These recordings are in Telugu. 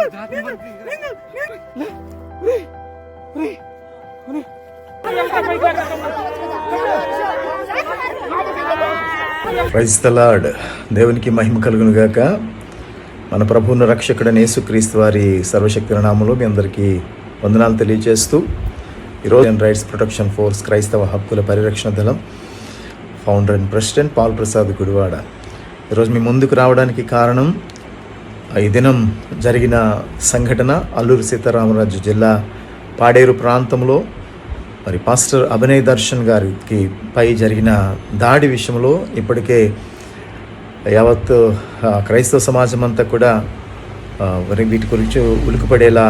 Praise the lord. దేవునికి మహిమ కలుగును గాక. మన ప్రభువును రక్షకుడైన యేసుక్రీస్తు వారి సర్వశక్తి నామములో మీ అందరికీ వందనాలు తెలియజేస్తూ, ఈరోజు రైట్స్ ప్రొటెక్షన్ ఫోర్స్ క్రైస్తవ హక్కుల పరిరక్షణ దళం founder and president Paul Prasad Gudivada ఈరోజు మీ ముందుకు రావడానికి కారణం, ఈ దినం జరిగిన సంఘటన అల్లూరి సీతారామరాజు జిల్లా పాడేరు ప్రాంతంలో మరి పాస్టర్ అభినయ్ దర్శన్ గారికి పై జరిగిన దాడి విషయంలో ఇప్పటికే యావత్ క్రైస్తవ సమాజం అంతా కూడా వీటి గురించి ఉలికిపడేలా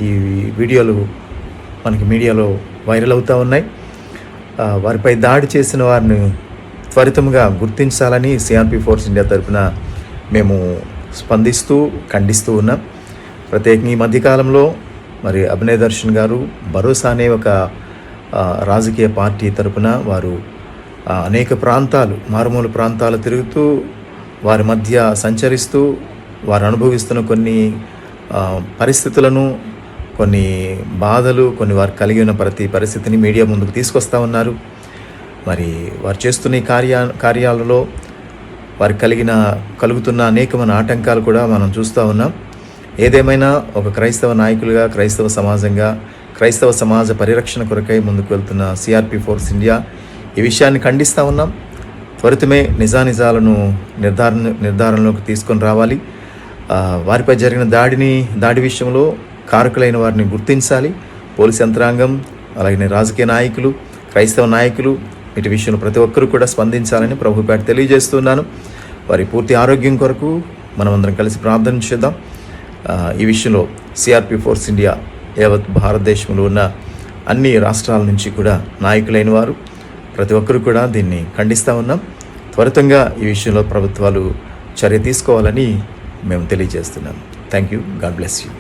ఈ వీడియోలు మనకి మీడియాలో వైరల్ అవుతూ ఉన్నాయి. వారిపై దాడి చేసిన వారిని త్వరితంగా గుర్తించాలని సిఆర్పి ఫోర్స్ ఇండియా తరఫున మేము స్పందిస్తూ ఖండిస్తూ ఉన్నాం. ప్రత్యేకంగా ఈ మధ్యకాలంలో మరి అభినయ్ దర్శన్ గారు భరోసా అనే ఒక రాజకీయ పార్టీ తరఫున వారు అనేక ప్రాంతాలు, మారుమూల ప్రాంతాలు తిరుగుతూ వారి మధ్య సంచరిస్తూ వారు అనుభవిస్తున్న కొన్ని పరిస్థితులను, కొన్ని బాధలు, కొన్ని వారు కలిగి ఉన్న ప్రతి పరిస్థితిని మీడియా ముందుకు తీసుకొస్తూ ఉన్నారు. మరి వారు చేస్తున్న ఈ కార్యాలలో వారికి కలుగుతున్న అనేకమైన ఆటంకాలు కూడా మనం చూస్తూ ఉన్నాం. ఏదేమైనా ఒక క్రైస్తవ నాయకులుగా, క్రైస్తవ సమాజంగా, క్రైస్తవ సమాజ పరిరక్షణ కొరకై ముందుకు వెళ్తున్న సిఆర్పి ఫోర్స్ ఇండియా ఈ విషయాన్ని ఖండిస్తూ ఉన్నాం. త్వరితమే నిజానిజాలను నిర్ధారణలోకి తీసుకొని రావాలి. వారిపై జరిగిన దాడి విషయంలో కారకులైన వారిని గుర్తించాలి. పోలీస్ యంత్రాంగం, అలాగే రాజకీయ నాయకులు, క్రైస్తవ నాయకులు వీటి విషయంలో ప్రతి ఒక్కరూ కూడా స్పందించాలని ప్రభుపేట తెలియజేస్తున్నాను. వారి పూర్తి ఆరోగ్యం కొరకు మనమందరం కలిసి ప్రార్థన చేద్దాం. ఈ విషయంలో సిఆర్పి ఫోర్స్ ఇండియా యావత్ భారతదేశంలో ఉన్న అన్ని రాష్ట్రాల నుంచి కూడా నాయకులైన వారు ప్రతి ఒక్కరు కూడా దీన్ని ఖండిస్తూ ఉన్నాం. త్వరితంగా ఈ విషయంలో ప్రభుత్వాలు చర్య తీసుకోవాలని మేము తెలియజేస్తున్నాం. Thank you. God bless you.